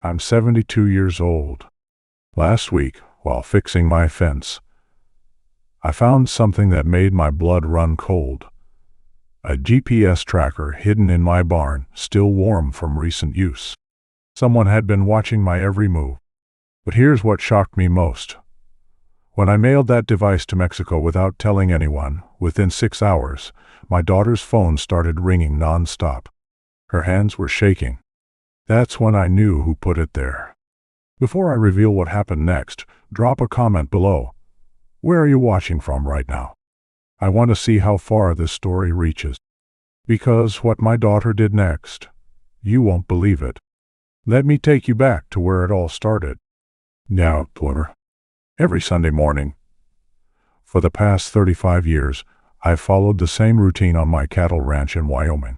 I'm 72 years old. Last week, while fixing my fence, I found something that made my blood run cold. A GPS tracker hidden in my barn, still warm from recent use. Someone had been watching my every move. But here's what shocked me most. When I mailed that device to Mexico without telling anyone, within 6 hours, my daughter's phone started ringing non-stop. Her hands were shaking. That's when I knew who put it there. Before I reveal what happened next, drop a comment below. Where are you watching from right now? I want to see how far this story reaches. Because what my daughter did next, you won't believe it. Let me take you back to where it all started. Now, Twitter. Every Sunday morning, for the past 35 years, I've followed the same routine on my cattle ranch in Wyoming.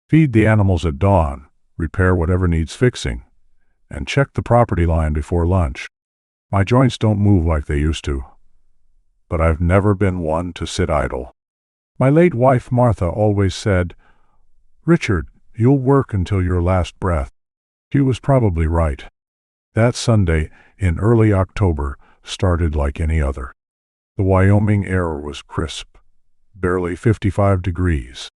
Feed the animals at dawn, repair whatever needs fixing, and check the property line before lunch. My joints don't move like they used to, but I've never been one to sit idle. My late wife Martha always said, "Richard, you'll work until your last breath." She was probably right. That Sunday, in early October, started like any other. The Wyoming air was crisp, barely 55 degrees.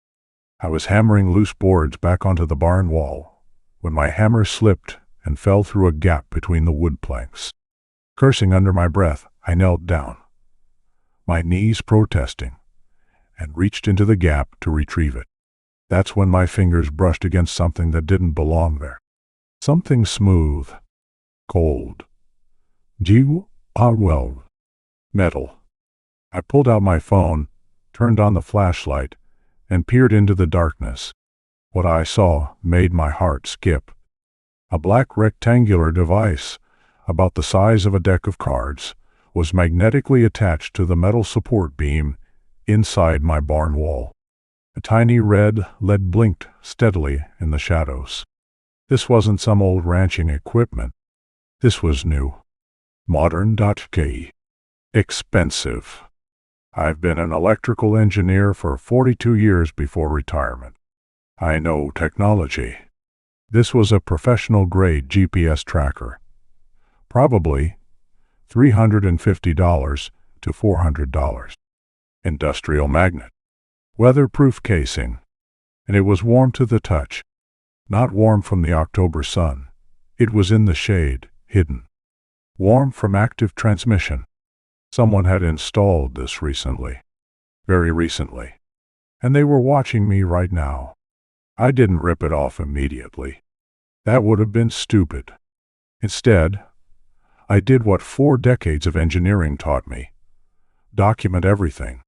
I was hammering loose boards back onto the barn wall when my hammer slipped and fell through a gap between the wood planks. Cursing under my breath, I knelt down, my knees protesting, and reached into the gap to retrieve it. That's when my fingers brushed against something that didn't belong there. Something smooth, cold, metal. I pulled out my phone, turned on the flashlight, and peered into the darkness. What I saw made my heart skip. A black rectangular device, about the size of a deck of cards, was magnetically attached to the metal support beam inside my barn wall. A tiny red LED blinked steadily in the shadows. This wasn't some old ranching equipment. This was new. Modern. Expensive. I've been an electrical engineer for 42 years before retirement. I know technology. This was a professional-grade GPS tracker. Probably $350 to $400. Industrial magnet. Weatherproof casing. And it was warm to the touch. Not warm from the October sun. It was in the shade, hidden. Warm from active transmission. Someone had installed this recently. Very recently. And they were watching me right now. I didn't rip it off immediately. That would have been stupid. Instead, I did what 4 decades of engineering taught me. Document everything.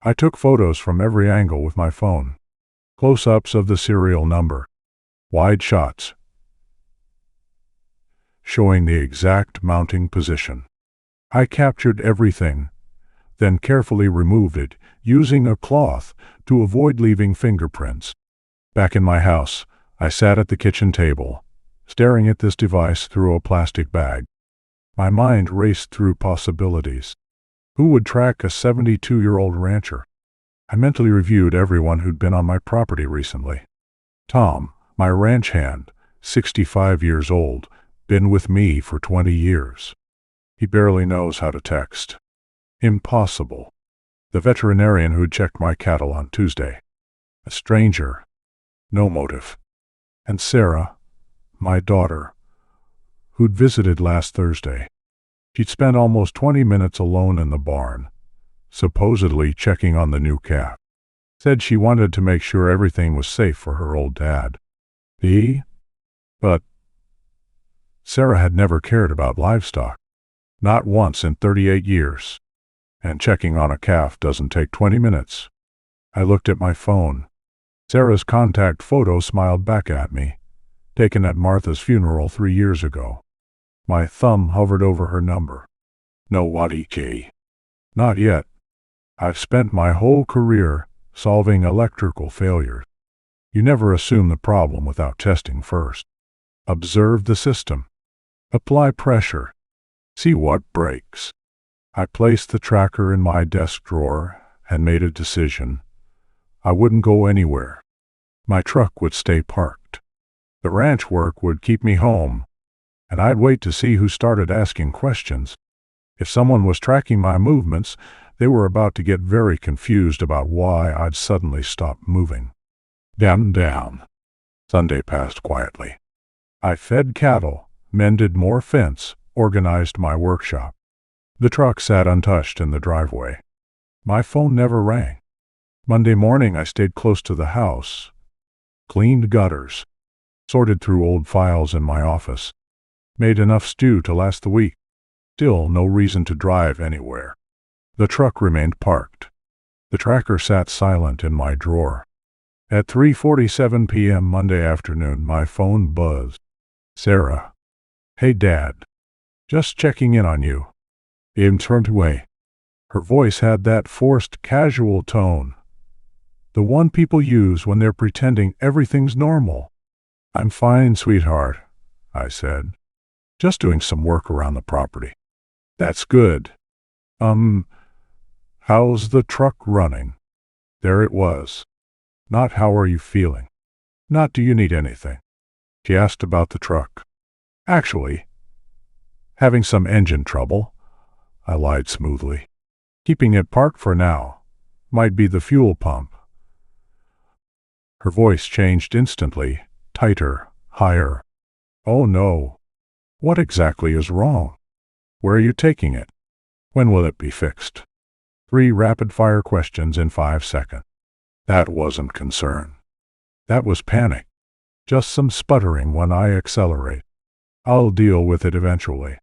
I took photos from every angle with my phone. Close-ups of the serial number. Wide shots, showing the exact mounting position. I captured everything, then carefully removed it, using a cloth to avoid leaving fingerprints. Back in my house, I sat at the kitchen table, staring at this device through a plastic bag. My mind raced through possibilities. Who would track a 72-year-old rancher? I mentally reviewed everyone who'd been on my property recently. Tom, my ranch hand, 65 years old, been with me for 20 years. He barely knows how to text. Impossible. The veterinarian who'd checked my cattle on Tuesday. A stranger. No motive. And Sarah, my daughter, who'd visited last Thursday. She'd spent almost 20 minutes alone in the barn, supposedly checking on the new calf. Said she wanted to make sure everything was safe for her old dad. But Sarah had never cared about livestock. Not once in 38 years. And checking on a calf doesn't take 20 minutes. I looked at my phone. Sarah's contact photo smiled back at me, taken at Martha's funeral 3 years ago. My thumb hovered over her number. No Wadike. Not yet. I've spent my whole career solving electrical failures. You never assume the problem without testing first. Observe the system. Apply pressure. See what breaks. I placed the tracker in my desk drawer and made a decision. I wouldn't go anywhere. My truck would stay parked. The ranch work would keep me home, and I'd wait to see who started asking questions. If someone was tracking my movements, they were about to get very confused about why I'd suddenly stopped moving. Down. Sunday passed quietly. I fed cattle, mended more fence, organized my workshop. The truck sat untouched in the driveway. My phone never rang. Monday morning I stayed close to the house, cleaned gutters, sorted through old files in my office, made enough stew to last the week. Still no reason to drive anywhere. The truck remained parked. The tracker sat silent in my drawer. At 3:47 p.m. Monday afternoon, my phone buzzed. Sarah. Hey, Dad. Just checking in on you. Em turned away. Her voice had that forced, casual tone. The one people use when they're pretending everything's normal. I'm fine, sweetheart, I said. Just doing some work around the property. That's good. How's the truck running? There it was. Not how are you feeling? Not do you need anything? She asked about the truck. Actually, having some engine trouble, I lied smoothly. Keeping it parked for now. Might be the fuel pump. Her voice changed instantly, tighter, higher. Oh no. What exactly is wrong? Where are you taking it? When will it be fixed? 3 rapid-fire questions in 5 seconds. That wasn't concern. That was panic. Just some sputtering when I accelerate. I'll deal with it eventually.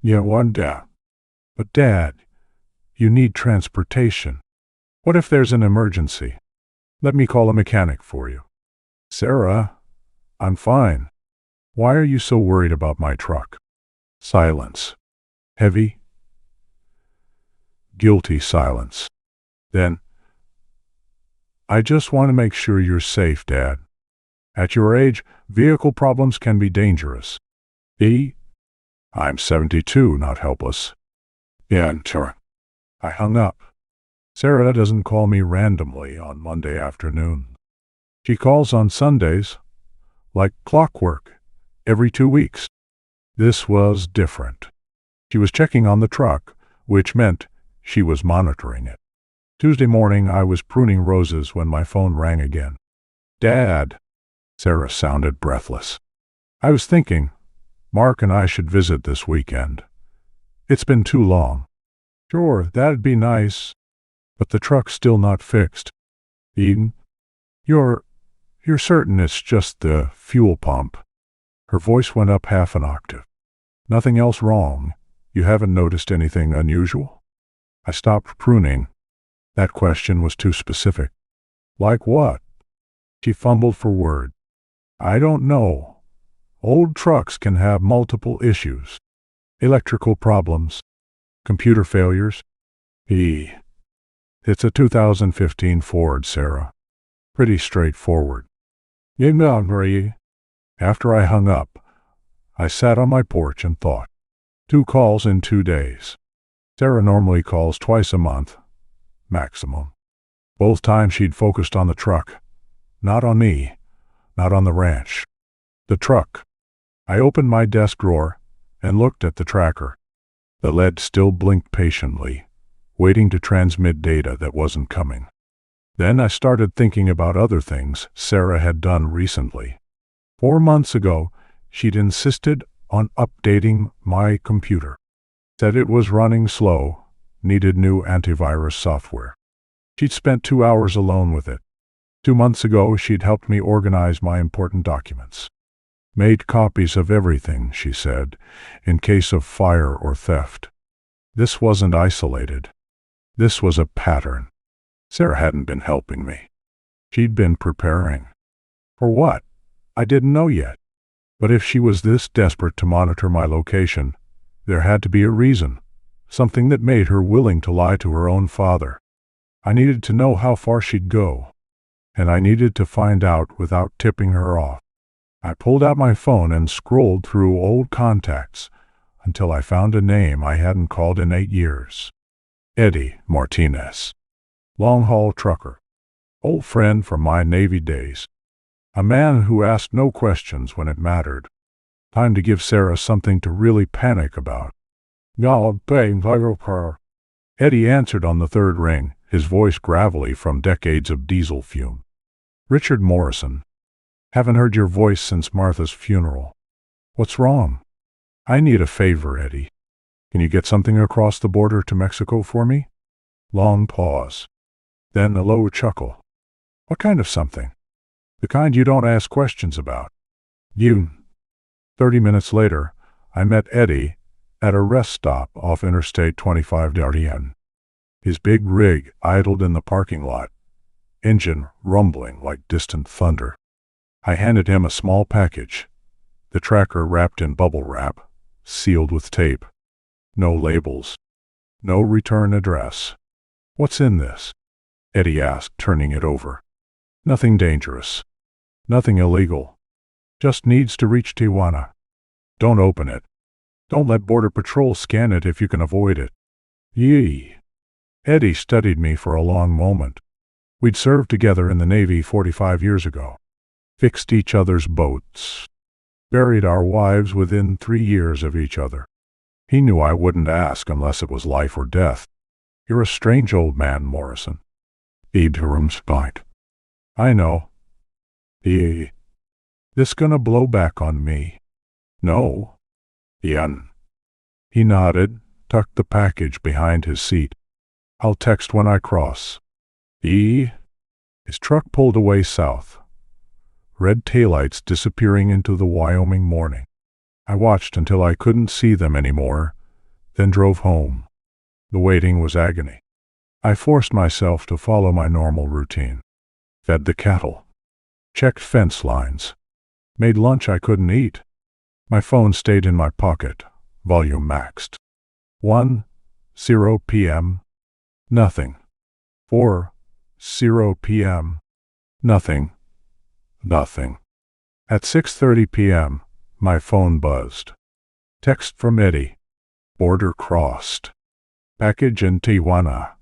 Yeah, one Dad. But Dad, you need transportation. What if there's an emergency? Let me call a mechanic for you. Sarah, I'm fine. Why are you so worried about my truck? Silence. Heavy, guilty silence. Then, I just want to make sure you're safe, Dad. At your age, vehicle problems can be dangerous. I'm 72, not helpless. Yeah, in turn. I hung up. Sarah doesn't call me randomly on Monday afternoon. She calls on Sundays, like clockwork, every 2 weeks. This was different. She was checking on the truck, which meant she was monitoring it. Tuesday morning, I was pruning roses when my phone rang again. Dad. Sarah sounded breathless. I was thinking, Mark and I should visit this weekend. It's been too long. Sure, that'd be nice. But the truck's still not fixed. Eden, you're certain it's just the fuel pump? Her voice went up half an octave. Nothing else wrong? You haven't noticed anything unusual? I stopped pruning. That question was too specific. Like what? She fumbled for words. I don't know. Old trucks can have multiple issues. Electrical problems. Computer failures. It's a 2015 Ford, Sarah. Pretty straightforward. After I hung up, I sat on my porch and thought. 2 calls in 2 days. Sarah normally calls twice a month, maximum. Both times she'd focused on the truck. Not on me, not on the ranch. The truck. I opened my desk drawer and looked at the tracker. The LED still blinked patiently, waiting to transmit data that wasn't coming. Then I started thinking about other things Sarah had done recently. 4 months ago, she'd insisted on updating my computer. Said it was running slow, needed new antivirus software. She'd spent 2 hours alone with it. 2 months ago, she'd helped me organize my important documents. Made copies of everything, she said, in case of fire or theft. This wasn't isolated. This was a pattern. Sarah hadn't been helping me. She'd been preparing. For what? I didn't know yet. But if she was this desperate to monitor my location, there had to be a reason, something that made her willing to lie to her own father. I needed to know how far she'd go, and I needed to find out without tipping her off. I pulled out my phone and scrolled through old contacts until I found a name I hadn't called in 8 years. Eddie Martinez. Long-haul trucker. Old friend from my Navy days. A man who asked no questions when it mattered. Time to give Sarah something to really panic about. "No, paying for her." Eddie answered on the third ring, his voice gravelly from decades of diesel fume. "Richard Morrison. Haven't heard your voice since Martha's funeral. What's wrong?" "I need a favor, Eddie. Can you get something across the border to Mexico for me?" Long pause. Then a low chuckle. "What kind of something?" "The kind you don't ask questions about." "You." 30 minutes later, I met Eddie at a rest stop off Interstate 25 Darien. His big rig idled in the parking lot, engine rumbling like distant thunder. I handed him a small package, the tracker wrapped in bubble wrap, sealed with tape. No labels. No return address. "What's in this?" Eddie asked, turning it over. "Nothing dangerous. Nothing illegal. Just needs to reach Tijuana. Don't open it. Don't let Border Patrol scan it if you can avoid it." "Yee." Eddie studied me for a long moment. We'd served together in the Navy 45 years ago. Fixed each other's boats. Buried our wives within 3 years of each other. He knew I wouldn't ask unless it was life or death. "You're a strange old man, Morrison." Abraham spiked. "I know." "Yee. This gonna blow back on me?" "No." "Yan." He nodded, tucked the package behind his seat. "I'll text when I cross." "Yee." His truck pulled away south, red taillights disappearing into the Wyoming morning. I watched until I couldn't see them anymore, then drove home. The waiting was agony. I forced myself to follow my normal routine. Fed the cattle. Checked fence lines. Made lunch I couldn't eat. My phone stayed in my pocket, volume maxed. 1:0 p.m. Nothing. 4:0 p.m. Nothing. Nothing. At 6:30 p.m., my phone buzzed. Text from Eddie. "Border crossed. Package in Tijuana.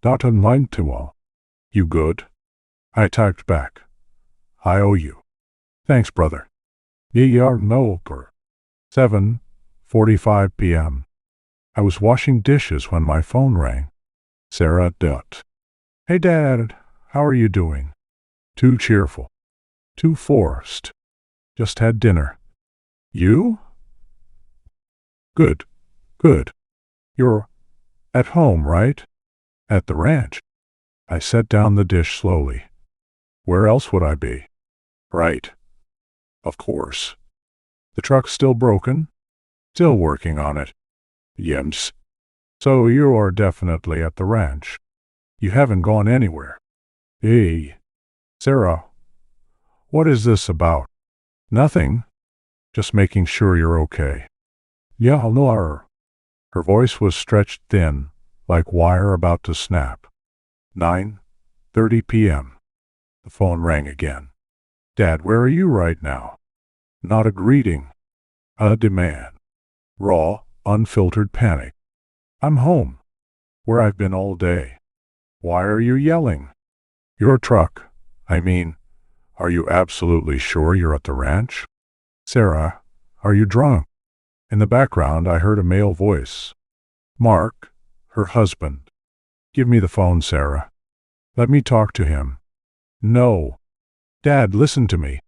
Online to all. You good?" I typed back. "I owe you." "Thanks, brother." "Yar no per." 7:45 p.m. I was washing dishes when my phone rang. Sarah Dutt. "Hey, Dad, how are you doing?" "Too cheerful. Too forced. Just had dinner." "You?" "Good. Good. You're at home, right?" "At the ranch." I set down the dish slowly. "Where else would I be?" "Right. Of course." "The truck's still broken?" "Still working on it." "Yems." "So you are definitely at the ranch. You haven't gone anywhere." "Hey. Sarah, what is this about?" "Nothing. Just making sure you're okay." "Yeah, no." Her voice was stretched thin, like wire about to snap. 9:30 p.m. The phone rang again. "Dad, where are you right now?" Not a greeting. A demand. Raw, unfiltered panic. "I'm home. Where I've been all day." "Why are you yelling?" "Your truck. I mean, are you absolutely sure you're at the ranch?" "Sarah, are you drunk?" In the background, I heard a male voice. Mark, her husband. "Give me the phone, Sarah. Let me talk to him." "No." "Dad, listen to me.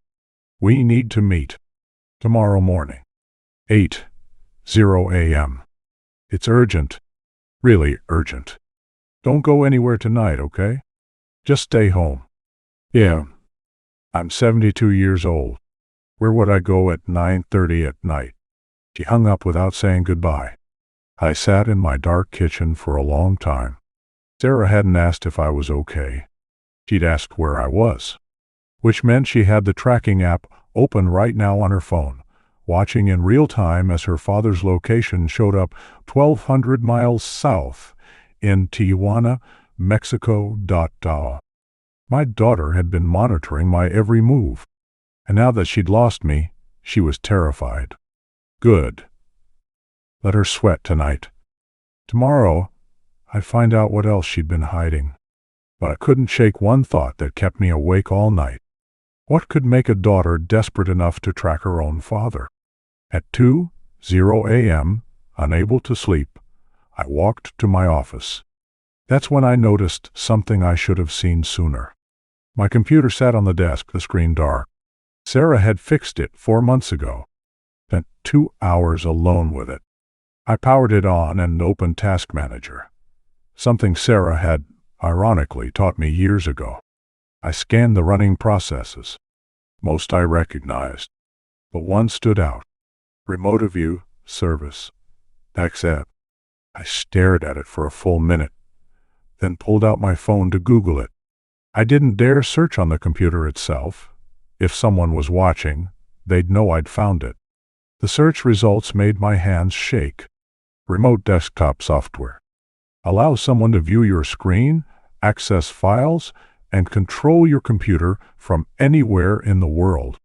We need to meet. Tomorrow morning. 8:0 a.m. It's urgent. Really urgent. Don't go anywhere tonight, okay? Just stay home." "Yeah. I'm 72 years old. Where would I go at 9:30 at night?" She hung up without saying goodbye. I sat in my dark kitchen for a long time. Sarah hadn't asked if I was okay. She'd asked where I was, which meant she had the tracking app open right now on her phone, watching in real time as her father's location showed up 1,200 miles south in Tijuana, Mexico. My daughter had been monitoring my every move, and now that she'd lost me, she was terrified. Good. Let her sweat tonight. Tomorrow, I'd find out what else she'd been hiding. But I couldn't shake one thought that kept me awake all night. What could make a daughter desperate enough to track her own father? At 2:00 a.m., unable to sleep, I walked to my office. That's when I noticed something I should have seen sooner. My computer sat on the desk, the screen dark. Sarah had fixed it 4 months ago. Spent 2 hours alone with it. I powered it on and opened Task Manager, something Sarah had, ironically, taught me years ago. I scanned the running processes. Most I recognized, but one stood out. Remote View Service. Accept. I stared at it for a full minute, then pulled out my phone to Google it. I didn't dare search on the computer itself. If someone was watching, they'd know I'd found it. The search results made my hands shake. Remote desktop software. Allows someone to view your screen, access files, and control your computer from anywhere in the world.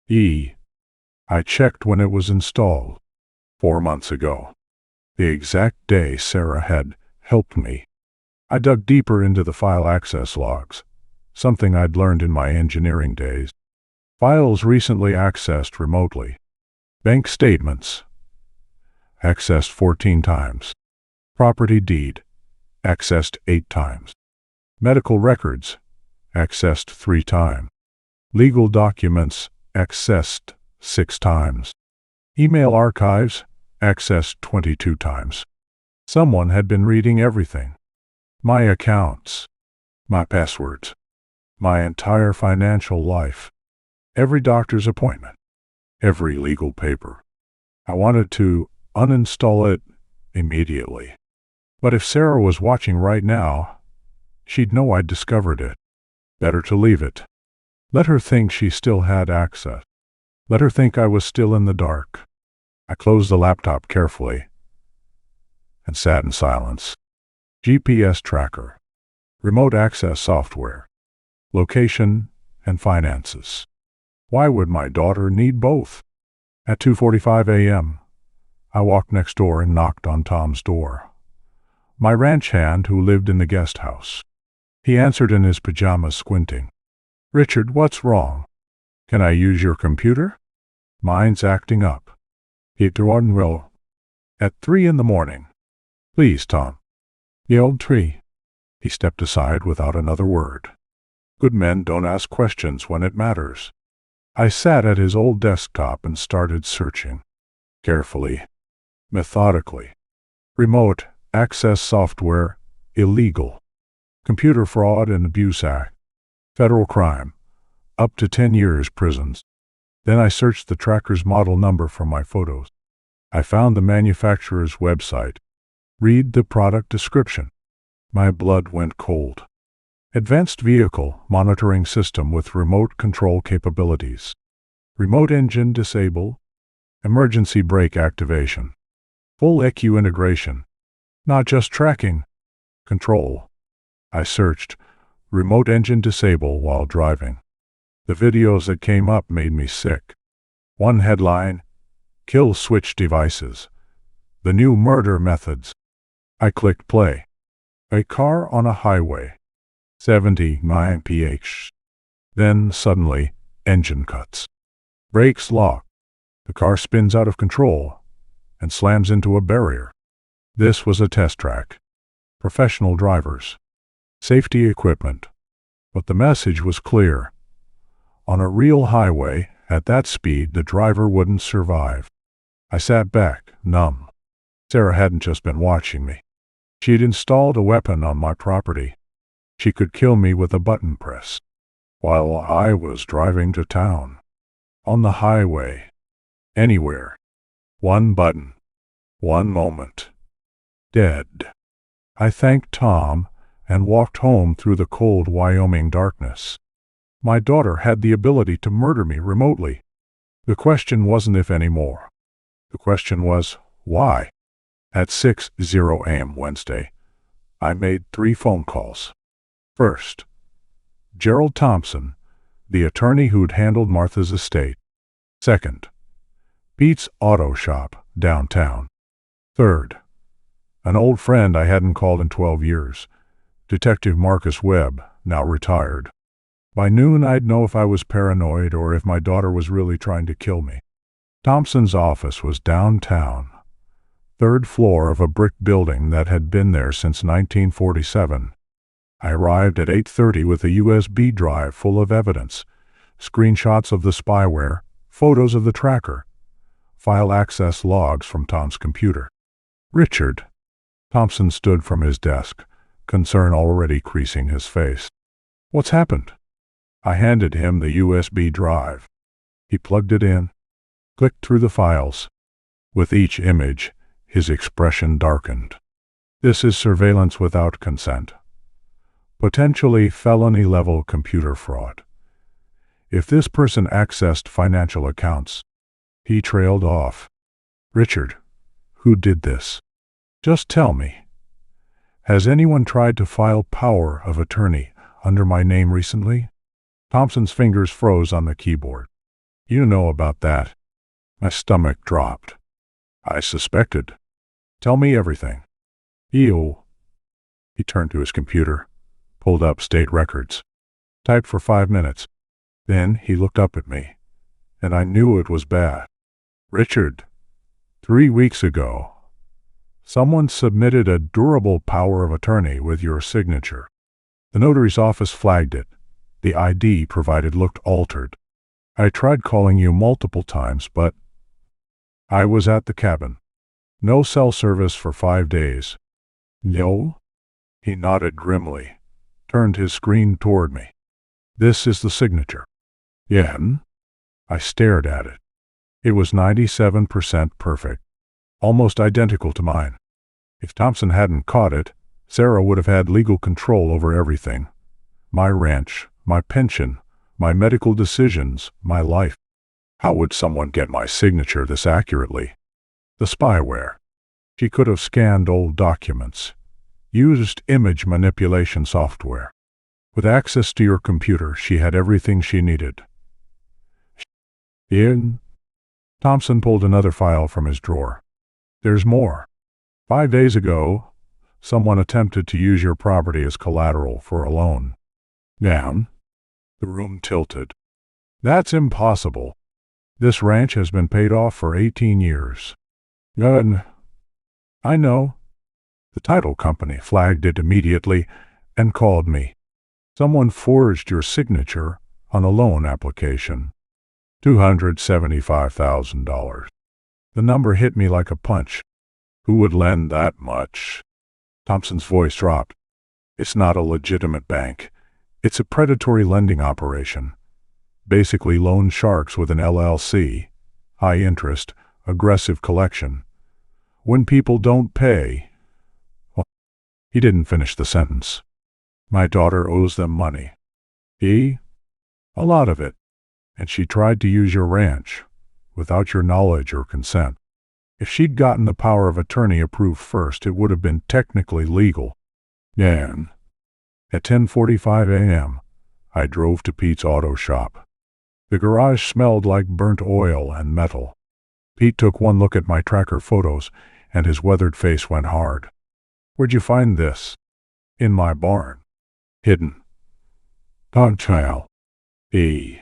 I checked when it was installed. 4 months ago. The exact day Sarah had helped me. I dug deeper into the file access logs, something I'd learned in my engineering days. Files recently accessed remotely. Bank statements. Accessed 14 times. Property deed. Accessed 8 times. Medical records. Accessed 3 times. Legal documents. Accessed 6 times. Email archives. Accessed 22 times. Someone had been reading everything. My accounts. My passwords. My entire financial life. Every doctor's appointment. Every legal paper. I wanted to uninstall it immediately. But if Sarah was watching right now, she'd know I'd discovered it. Better to leave it. Let her think she still had access. Let her think I was still in the dark. I closed the laptop carefully and sat in silence. GPS tracker. Remote access software. Location and finances. Why would my daughter need both? At 2:45 a.m., I walked next door and knocked on Tom's door. My ranch hand who lived in the guest house. He answered in his pajamas, squinting. "Richard, what's wrong? Can I use your computer? Mine's acting up." Will. At 3 in the morning. "Please, Tom." Yelled Tree. He stepped aside without another word. Good men don't ask questions when it matters. I sat at his old desktop and started searching. Carefully. Methodically. Remote access software, illegal. Computer Fraud and Abuse Act. Federal crime. Up to 10 years prisons. Then I searched the tracker's model number from my photos. I found the manufacturer's website. Read the product description. My blood went cold. Advanced Vehicle Monitoring System with Remote Control Capabilities. Remote Engine Disable. Emergency Brake Activation. Full EQ integration. Not just tracking. Control. I searched Remote Engine Disable while driving. The videos that came up made me sick. One headline, Kill Switch Devices. The New Murder Methods. I clicked play. A car on a highway. 70 mph. Then, suddenly, engine cuts. Brakes lock. The car spins out of control and slams into a barrier. This was a test track. Professional drivers. Safety equipment. But the message was clear. On a real highway, at that speed, the driver wouldn't survive. I sat back, numb. Sarah hadn't just been watching me. She'd installed a weapon on my property. She could kill me with a button press. While I was driving to town. On the highway. Anywhere. One button. One moment. Dead. I thanked Tom and walked home through the cold Wyoming darkness. My daughter had the ability to murder me remotely. The question wasn't if anymore. The question was, why? At 6:00 a.m. Wednesday, I made 3 phone calls. First, Gerald Thompson, the attorney who'd handled Martha's estate. Second, Pete's Auto Shop, downtown. Third, an old friend I hadn't called in 12 years, Detective Marcus Webb, now retired. By noon I'd know if I was paranoid or if my daughter was really trying to kill me. Thompson's office was downtown, third floor of a brick building that had been there since 1947. I arrived at 8:30 with a USB drive full of evidence, screenshots of the spyware, photos of the tracker, file access logs from Tom's computer. "Richard." Thompson stood from his desk, concern already creasing his face. "What's happened?" I handed him the USB drive. He plugged it in, clicked through the files. With each image, his expression darkened. "This is surveillance without consent. Potentially felony-level computer fraud. If this person accessed financial accounts..." He trailed off. "Richard, who did this? Just tell me. Has anyone tried to file power of attorney under my name recently?" Thompson's fingers froze on the keyboard. "You know about that." My stomach dropped. "I suspected. Tell me everything." "Ew." He turned to his computer, pulled up state records, typed for 5 minutes. Then he looked up at me, and I knew it was bad. "Richard, 3 weeks ago, someone submitted a durable power of attorney with your signature. The notary's office flagged it. The ID provided looked altered. I tried calling you multiple times, but I was at the cabin. No cell service for 5 days." "No?" He nodded grimly, turned his screen toward me. "This is the signature." "Yeah?" I stared at it. It was 97% perfect, almost identical to mine. If Thompson hadn't caught it, Sarah would have had legal control over everything. My ranch, my pension, my medical decisions, my life. How would someone get my signature this accurately? The spyware. She could have scanned old documents, used image manipulation software. With access to your computer, she had everything she needed. "In?" Thompson pulled another file from his drawer. "There's more. 5 days ago, someone attempted to use your property as collateral for a loan." "Down?" The room tilted. "That's impossible. This ranch has been paid off for 18 years. Good. I know. The title company flagged it immediately and called me. Someone forged your signature on a loan application. $275,000. The number hit me like a punch. Who would lend that much?" Thompson's voice dropped. "It's not a legitimate bank. It's a predatory lending operation. Basically loan sharks with an LLC. High interest, aggressive collection. When people don't pay..." Well, he didn't finish the sentence. "My daughter owes them money." "A lot of it. And she tried to use your ranch, without your knowledge or consent. If she'd gotten the power of attorney approved first, it would have been technically legal." "Dan." At 10:45 a.m., I drove to Pete's auto shop. The garage smelled like burnt oil and metal. Pete took one look at my tracker photos, and his weathered face went hard. "Where'd you find this?" "In my barn. Hidden." "Dogchild." He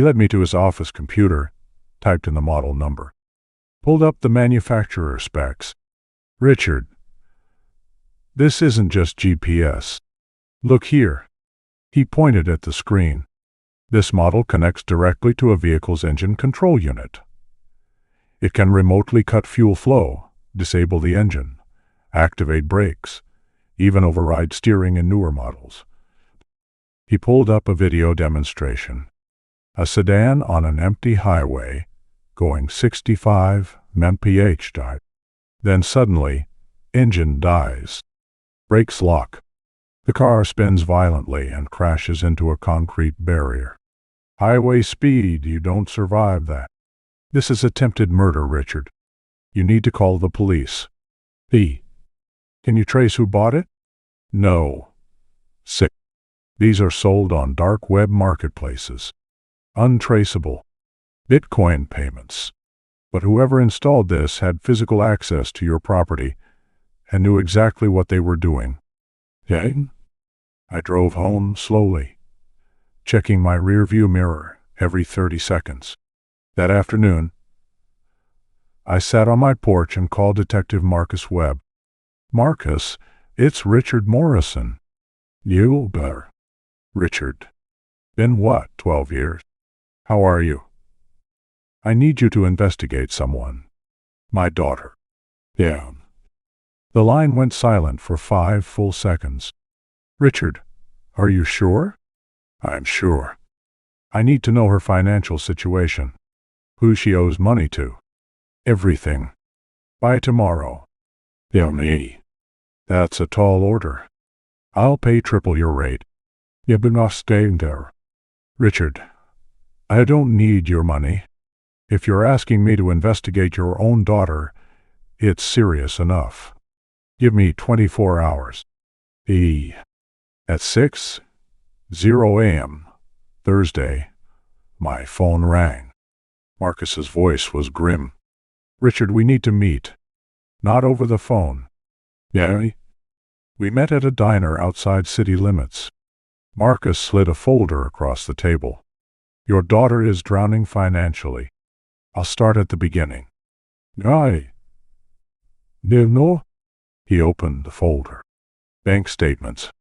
led me to his office computer, typed in the model number, pulled up the manufacturer specs. "Richard, this isn't just GPS. Look here." He pointed at the screen. "This model connects directly to a vehicle's engine control unit. It can remotely cut fuel flow, disable the engine, activate brakes, even override steering in newer models." He pulled up a video demonstration. A sedan on an empty highway, going 65 mph. Then suddenly, engine dies. Brakes lock. The car spins violently and crashes into a concrete barrier. Highway speed, you don't survive that. This is attempted murder, Richard. You need to call the police. P. Can you trace who bought it? No. 6. These are sold on dark web marketplaces. Untraceable. Bitcoin payments. But whoever installed this had physical access to your property and knew exactly what they were doing. Okay? I drove home slowly, checking my rearview mirror every 30 seconds. That afternoon, I sat on my porch and called Detective Marcus Webb. Marcus, it's Richard Morrison. You, Richard. Been what, 12 years? How are you? I need you to investigate someone. My daughter. Yeah. The line went silent for 5 full seconds. Richard, are you sure? I'm sure. I need to know her financial situation. Who she owes money to. Everything. By tomorrow. Yeah, me. That's a tall order. I'll pay triple your rate. You've been off staying there. Richard, I don't need your money. If you're asking me to investigate your own daughter, it's serious enough. Give me 24 hours. At 6:00 a.m., Thursday, my phone rang. Marcus's voice was grim. Richard, we need to meet. Not over the phone. Yeah? We met at a diner outside city limits. Marcus slid a folder across the table. Your daughter is drowning financially. I'll start at the beginning. Aye. No? He opened the folder. Bank statements.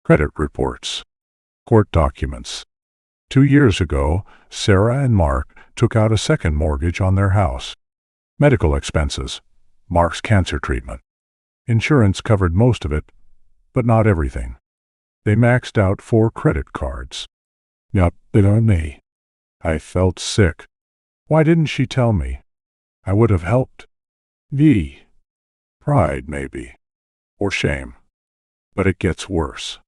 Credit reports. Court documents. 2 years ago, Sarah and Mark took out a second mortgage on their house. Medical expenses. Mark's cancer treatment. Insurance covered most of it, but not everything. They maxed out 4 credit cards. Yup, it on me. I felt sick. Why didn't she tell me? I would have helped. Pride, maybe. Or shame. But it gets worse.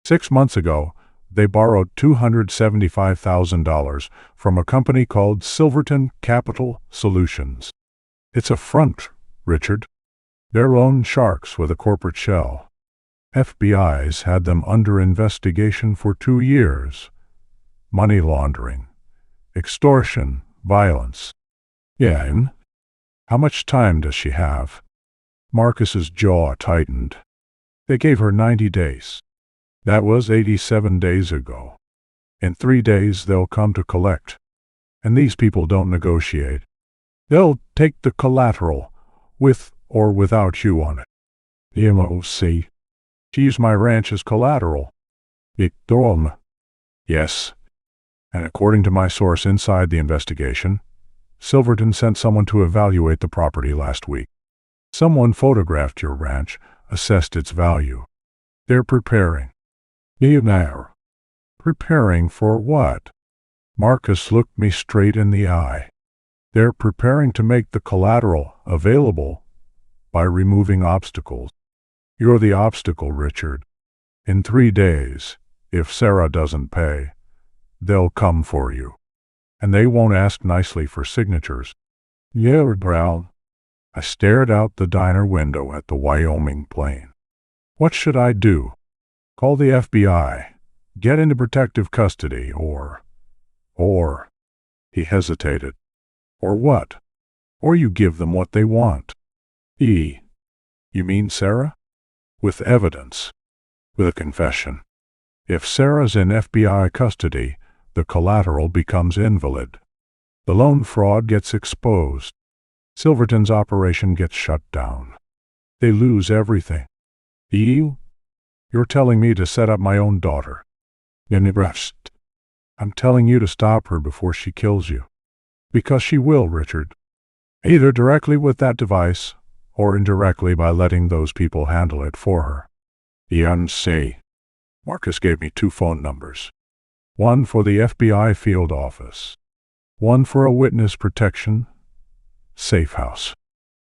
6 months ago, they borrowed $275,000 from a company called Silverton Capital Solutions. It's a front, Richard. They're loan sharks with a corporate shell. FBI's had them under investigation for 2 years. Money laundering, extortion, violence. Yeah, and how much time does she have? Marcus's jaw tightened. They gave her 90 days. That was 87 days ago. In 3 days they'll come to collect. And these people don't negotiate. They'll take the collateral, with or without you on it. The MOC. She used my ranch as collateral. Yes. And according to my source inside the investigation, Silverton sent someone to evaluate the property last week. Someone photographed your ranch, assessed its value. They're preparing. Preparing for what? Marcus looked me straight in the eye. They're preparing to make the collateral available by removing obstacles. You're the obstacle, Richard. In 3 days, if Sarah doesn't pay, they'll come for you. And they won't ask nicely for signatures. Yeah, Brown. I stared out the diner window at the Wyoming plain. What should I do? Call the FBI, get into protective custody, or... He hesitated. Or what? Or you give them what they want. You mean Sarah? With evidence. With a confession. If Sarah's in FBI custody, the collateral becomes invalid. The loan fraud gets exposed. Silverton's operation gets shut down. They lose everything. You're telling me to set up my own daughter. I'm telling you to stop her before she kills you. Because she will, Richard. Either directly with that device, or indirectly by letting those people handle it for her. Marcus gave me 2 phone numbers. One for the FBI field office. One for a witness protection safe house.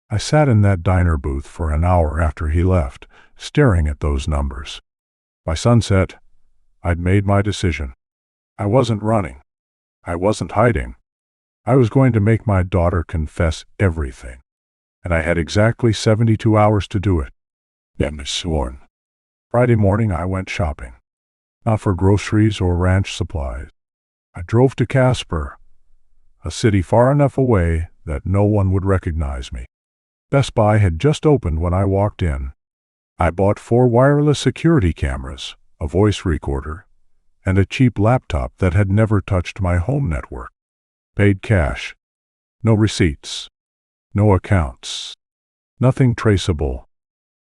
I sat in that diner booth for an hour after he left, staring at those numbers. By sunset, I'd made my decision. I wasn't running. I wasn't hiding. I was going to make my daughter confess everything. And I had exactly 72 hours to do it. Sworn. Friday morning I went shopping. Not for groceries or ranch supplies. I drove to Casper, a city far enough away that no one would recognize me. Best Buy had just opened when I walked in. I bought 4 wireless security cameras, a voice recorder, and a cheap laptop that had never touched my home network. Paid cash. No receipts. No accounts. Nothing traceable.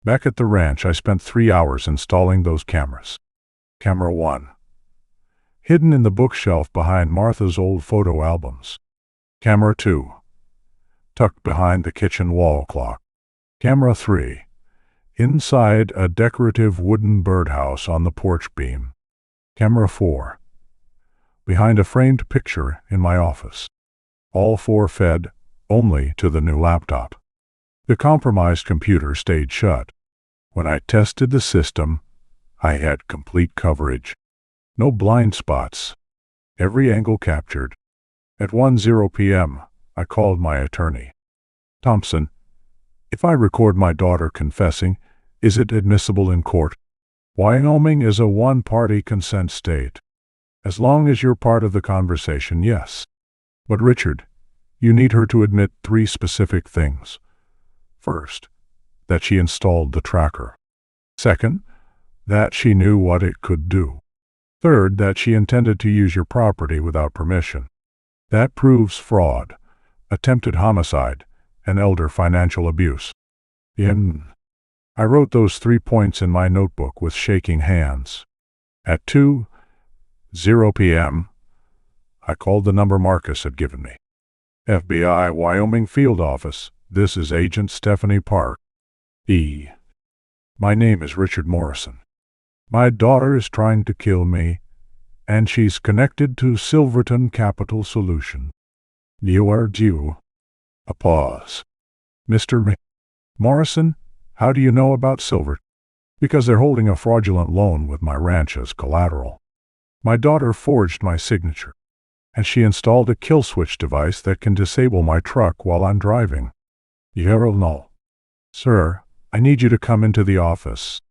Back at the ranch, I spent 3 hours installing those cameras. Camera 1. Hidden in the bookshelf behind Martha's old photo albums. Camera 2. Tucked behind the kitchen wall clock. Camera 3. Inside a decorative wooden birdhouse on the porch beam. Camera 4. Behind a framed picture in my office. All 4 fed only to the new laptop. The compromised computer stayed shut. When I tested the system, I had complete coverage. No blind spots. Every angle captured. At 1:00 p.m., I called my attorney. Thompson, if I record my daughter confessing, is it admissible in court? Wyoming is a one-party consent state. As long as you're part of the conversation, yes. But Richard, you need her to admit 3 specific things. First, that she installed the tracker. Second, that she knew what it could do. Third, that she intended to use your property without permission. That proves fraud, attempted homicide, and elder financial abuse. I wrote those 3 points in my notebook with shaking hands. At 2:00 p.m., I called the number Marcus had given me. FBI Wyoming Field Office, this is Agent Stephanie Park. My name is Richard Morrison. My daughter is trying to kill me, and she's connected to Silverton Capital Solution. You are due. A pause. Mr. Morrison, how do you know about Silverton? Because they're holding a fraudulent loan with my ranch as collateral. My daughter forged my signature, and she installed a kill switch device that can disable my truck while I'm driving. No. Sir, I need you to come into the office.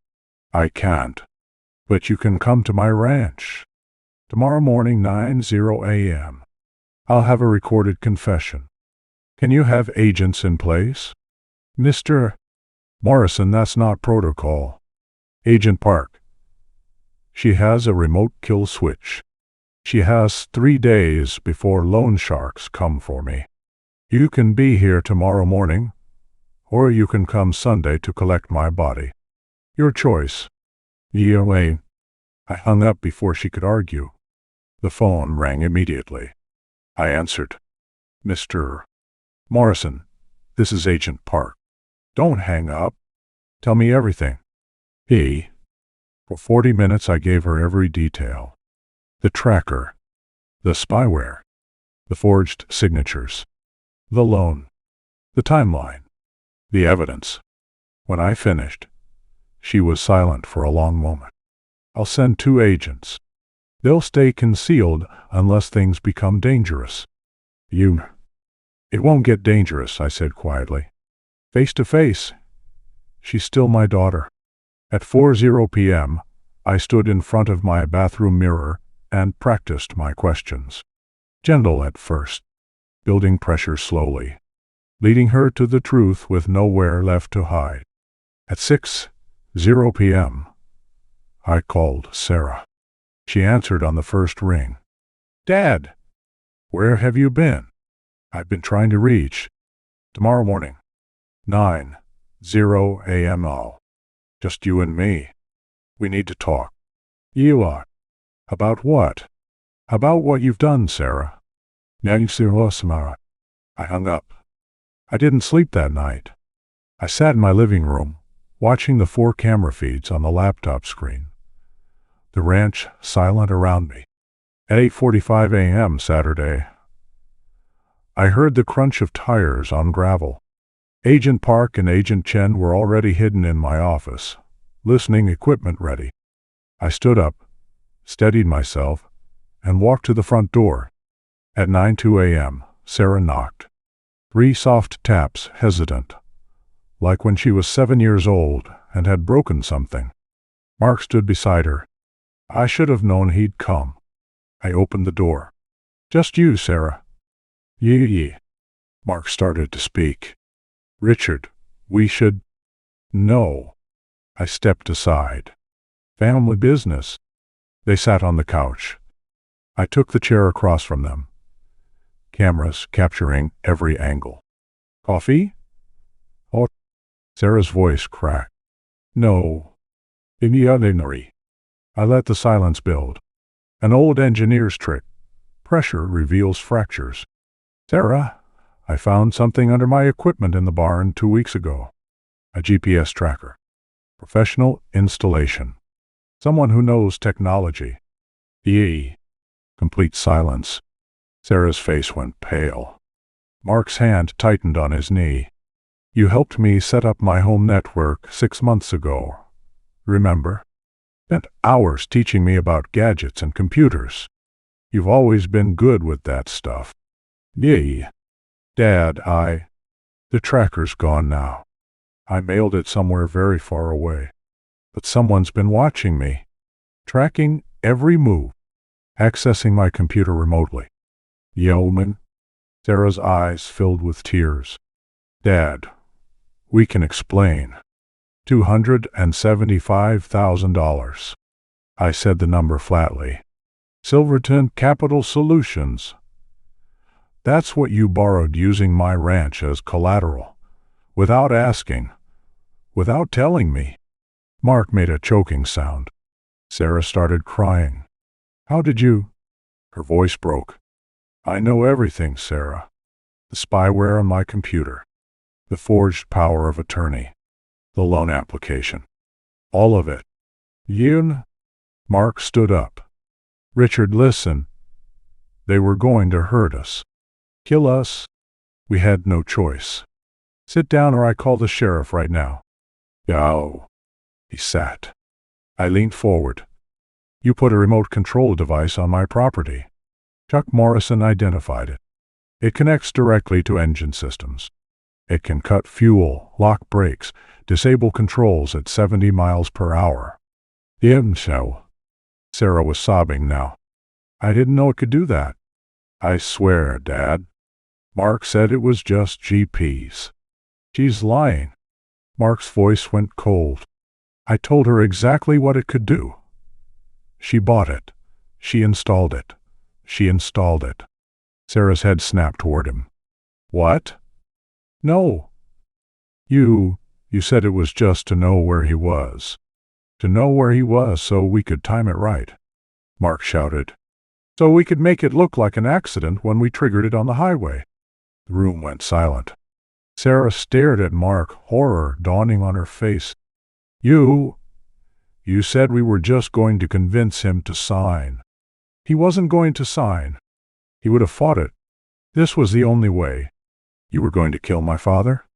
I can't. But you can come to my ranch. Tomorrow morning, 9:00 a.m. I'll have a recorded confession. Can you have agents in place? Mr. Morrison, that's not protocol. Agent Park. She has a remote kill switch. She has 3 days before loan sharks come for me. You can be here tomorrow morning, or you can come Sunday to collect my body. Your choice. I hung up before she could argue. The phone rang immediately. I answered. Mr. Morrison, this is Agent Park. Don't hang up. Tell me everything. For 40 minutes I gave her every detail. The tracker. The spyware. The forged signatures. The loan. The timeline. The evidence. When I finished, she was silent for a long moment. I'll send 2 agents. They'll stay concealed unless things become dangerous. It won't get dangerous, I said quietly. Face to face. She's still my daughter. At 4:00 p.m., I stood in front of my bathroom mirror and practiced my questions. Gentle at first, building pressure slowly, leading her to the truth with nowhere left to hide. At 6:00 p.m., I called Sarah. She answered on the first ring. Dad, where have you been? I've been trying to reach. Tomorrow morning, 9:00 a.m. Just you and me. We need to talk. You are. About what? About what you've done, Sarah. I hung up. I didn't sleep that night. I sat in my living room, watching the 4 camera feeds on the laptop screen. The ranch silent around me. At 8:45 a.m. Saturday, I heard the crunch of tires on gravel. Agent Park and Agent Chen were already hidden in my office, listening equipment ready. I stood up, steadied myself, and walked to the front door. At 9:02 a.m., Sarah knocked. 3 soft taps, hesitant, like when she was 7 years old and had broken something. Mark stood beside her. I should have known he'd come. I opened the door. Just you, Sarah. Mark started to speak. Richard, we should... No. I stepped aside. Family business. They sat on the couch. I took the chair across from them. Cameras capturing every angle. Coffee? Oh, Sarah's voice cracked. No. Immediately. I let the silence build. An old engineer's trick. Pressure reveals fractures. Sarah, I found something under my equipment in the barn 2 weeks ago. A GPS tracker. Professional installation. Someone who knows technology. Yee. Complete silence. Sarah's face went pale. Mark's hand tightened on his knee. You helped me set up my home network 6 months ago. Remember? Spent hours teaching me about gadgets and computers. You've always been good with that stuff. Yee. Dad, The tracker's gone now. I mailed it somewhere very far away. But someone's been watching me. Tracking every move. Accessing my computer remotely. Yeoman. Sarah's eyes filled with tears. Dad, we can explain. $275,000. I said the number flatly. Silverton Capital Solutions. That's what you borrowed using my ranch as collateral. Without asking. Without telling me. Mark made a choking sound. Sarah started crying. How did you? Her voice broke. I know everything, Sarah. The spyware on my computer. The forged power of attorney. The loan application. All of it. Yun? Mark stood up. Richard, listen. They were going to hurt us. Kill us. We had no choice. Sit down or I call the sheriff right now. Yow. He sat. I leaned forward. You put a remote control device on my property. Chuck Morrison identified it. It connects directly to engine systems. It can cut fuel, lock brakes, disable controls at 70 miles per hour. So. Sarah was sobbing now. I didn't know it could do that. I swear, Dad. Mark said it was just GPS. She's lying. Mark's voice went cold. I told her exactly what it could do. She bought it. She installed it. She installed it. Sarah's head snapped toward him. What? No. You said it was just to know where he was. To know where he was so we could time it right. Mark shouted. So we could make it look like an accident when we triggered it on the highway. The room went silent. Sarah stared at Mark, horror dawning on her face. You said we were just going to convince him to sign. He wasn't going to sign. He would have fought it. This was the only way. You were going to kill my father?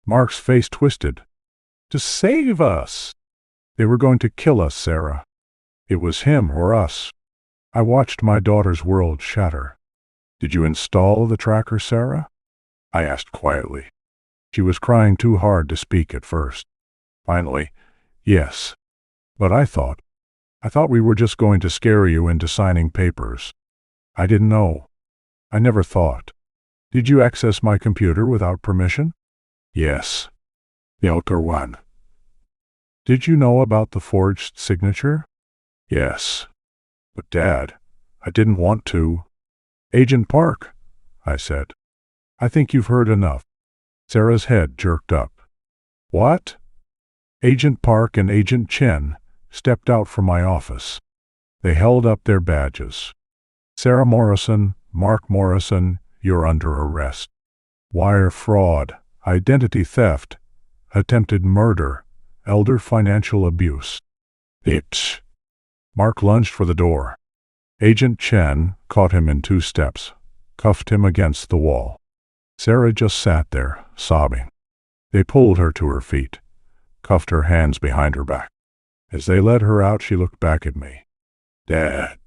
Mark's face twisted. To save us. They were going to kill us, Sarah. It was him or us. I watched my daughter's world shatter. Did you install the tracker, Sarah? I asked quietly. She was crying too hard to speak at first. Finally, yes. But I thought we were just going to scare you into signing papers. I didn't know. I never thought. Did you access my computer without permission? Yes. The outer one. Did you know about the forged signature? Yes. But Dad, I didn't want to. Agent Park, I said. I think you've heard enough. Sarah's head jerked up. What? Agent Park and Agent Chen stepped out from my office. They held up their badges. Sarah Morrison, Mark Morrison, you're under arrest. Wire fraud, identity theft, attempted murder, elder financial abuse. It's. Mark lunged for the door. Agent Chen caught him in 2 steps, cuffed him against the wall. Sarah just sat there, sobbing. They pulled her to her feet, cuffed her hands behind her back. As they led her out, she looked back at me. Dad.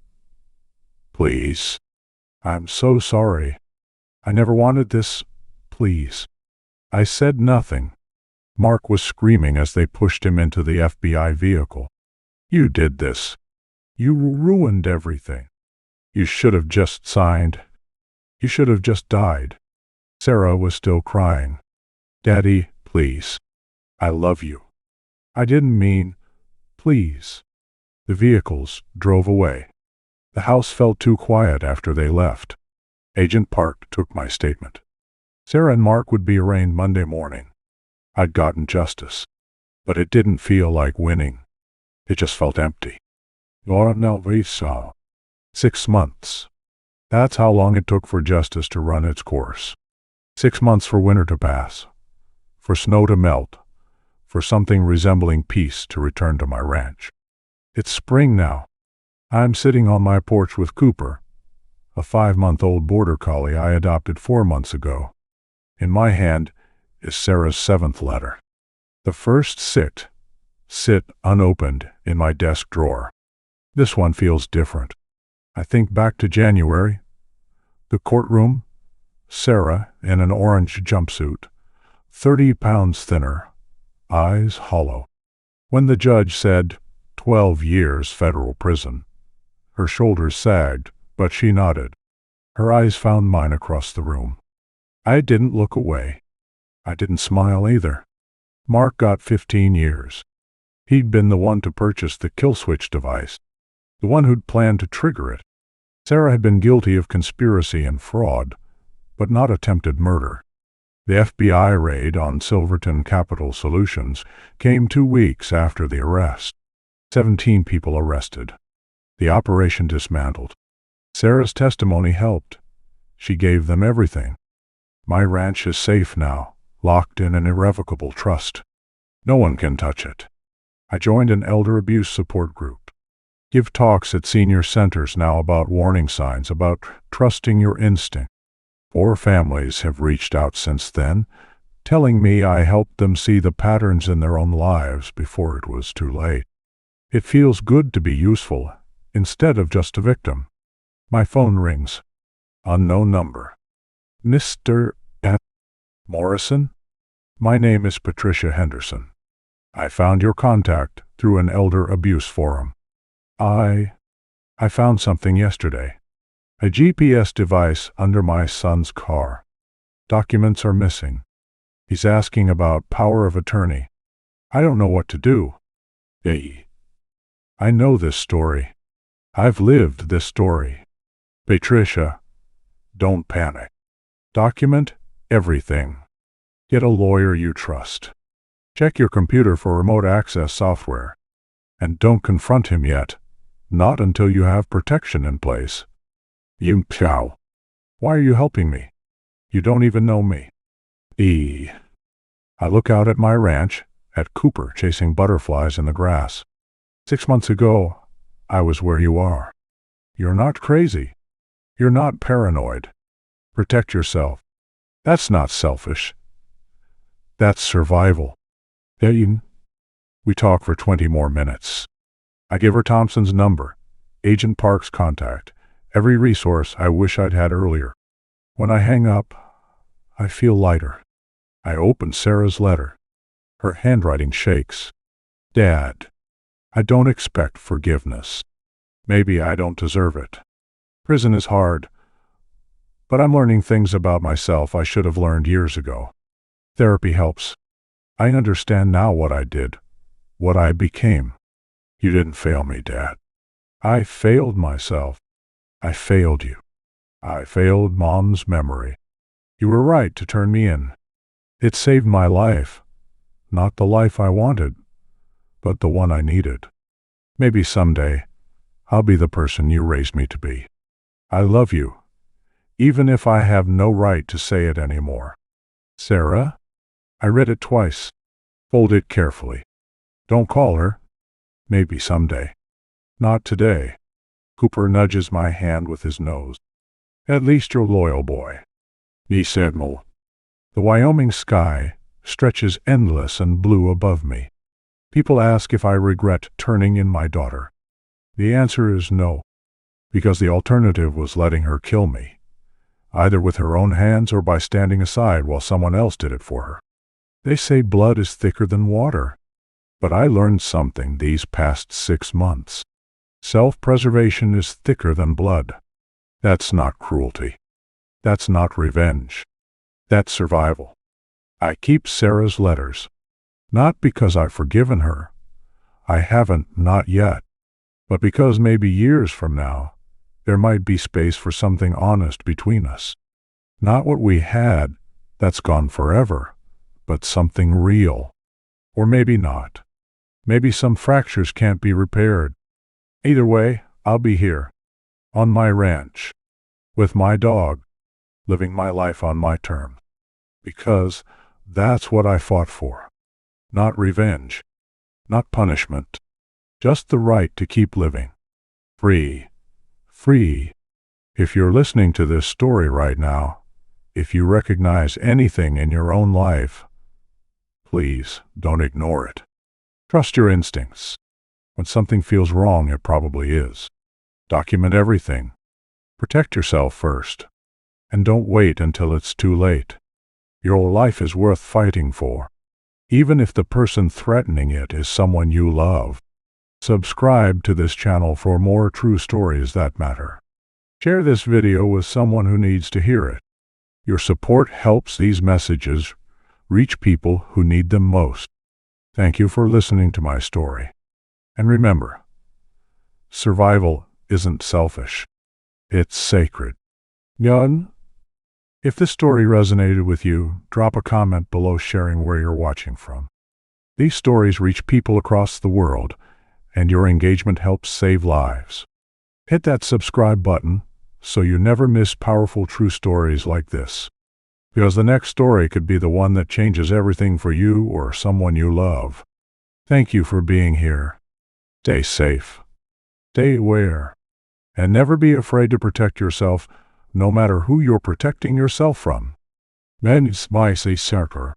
Please. I'm so sorry. I never wanted this. Please. I said nothing. Mark was screaming as they pushed him into the FBI vehicle. You did this. You ruined everything. You should have just signed. You should have just died. Sarah was still crying. Daddy, please. I love you. I didn't mean, please. The vehicles drove away. The house felt too quiet after they left. Agent Park took my statement. Sarah and Mark would be arraigned Monday morning. I'd gotten justice, but it didn't feel like winning. It just felt empty. No, we saw. 6 months. That's how long it took for justice to run its course. 6 months for winter to pass, for snow to melt, for something resembling peace to return to my ranch. It's spring now. I'm sitting on my porch with Cooper, a 5-month-old border collie I adopted 4 months ago. In my hand is Sarah's 7th letter. The first sit unopened in my desk drawer. This one feels different. I think back to January. The courtroom, Sarah in an orange jumpsuit, 30 pounds thinner, eyes hollow. When the judge said, 12 years federal prison, her shoulders sagged, but she nodded. Her eyes found mine across the room. I didn't look away. I didn't smile either. Mark got 15 years. He'd been the one to purchase the kill switch device, the one who'd planned to trigger it. Sarah had been guilty of conspiracy and fraud, but not attempted murder. The FBI raid on Silverton Capital Solutions came 2 weeks after the arrest. 17 people arrested. The operation dismantled. Sarah's testimony helped. She gave them everything. My ranch is safe now, locked in an irrevocable trust. No one can touch it. I joined an elder abuse support group. Give talks at senior centers now about warning signs, about trusting your instinct. 4 families have reached out since then, telling me I helped them see the patterns in their own lives before it was too late. It feels good to be useful, instead of just a victim. My phone rings. Unknown number. Mr. Morrison? My name is Patricia Henderson. I found your contact through an elder abuse forum. I found something yesterday. A GPS device under my son's car. Documents are missing. He's asking about power of attorney. I don't know what to do. I know this story. I've lived this story. Patricia, don't panic. Document everything. Get a lawyer you trust. Check your computer for remote access software. And don't confront him yet. Not until you have protection in place. Why are you helping me? You don't even know me. I look out at my ranch, at Cooper chasing butterflies in the grass. 6 months ago, I was where you are. You're not crazy. You're not paranoid. Protect yourself. That's not selfish. That's survival. We talk for 20 more minutes. I give her Thompson's number, Agent Park's contact, every resource I wish I'd had earlier. When I hang up, I feel lighter. I open Sarah's letter. Her handwriting shakes. Dad, I don't expect forgiveness. Maybe I don't deserve it. Prison is hard, but I'm learning things about myself I should have learned years ago. Therapy helps. I understand now what I did, what I became. You didn't fail me, Dad. I failed myself. I failed you. I failed Mom's memory. You were right to turn me in. It saved my life. Not the life I wanted, but the one I needed. Maybe someday, I'll be the person you raised me to be. I love you, even if I have no right to say it anymore. Sarah? I read it twice. Fold it carefully. Don't call her. Maybe someday. Not today. Cooper nudges my hand with his nose. At least you're loyal, boy. He said more. The Wyoming sky stretches endless and blue above me. People ask if I regret turning in my daughter. The answer is no, because the alternative was letting her kill me, either with her own hands or by standing aside while someone else did it for her. They say blood is thicker than water, but I learned something these past 6 months. Self-preservation is thicker than blood. That's not cruelty. That's not revenge. That's survival. I keep Sarah's letters, not because I've forgiven her. I haven't, not yet. But because maybe years from now, there might be space for something honest between us. Not what we had, that's gone forever, but something real. Or maybe not. Maybe some fractures can't be repaired. Either way, I'll be here, on my ranch, with my dog, living my life on my terms. Because that's what I fought for. Not revenge, not punishment, just the right to keep living. Free. Free. If you're listening to this story right now, if you recognize anything in your own life, please don't ignore it. Trust your instincts. When something feels wrong, it probably is. Document everything. Protect yourself first. And don't wait until it's too late. Your life is worth fighting for, even if the person threatening it is someone you love. Subscribe to this channel for more true stories that matter. Share this video with someone who needs to hear it. Your support helps these messages reach people who need them most. Thank you for listening to my story. And remember, survival isn't selfish. It's sacred. Yun? If this story resonated with you, drop a comment below sharing where you're watching from. These stories reach people across the world, and your engagement helps save lives. Hit that subscribe button so you never miss powerful true stories like this. Because the next story could be the one that changes everything for you or someone you love. Thank you for being here. Stay safe. Stay aware. And never be afraid to protect yourself, no matter who you're protecting yourself from. Men is my say circle.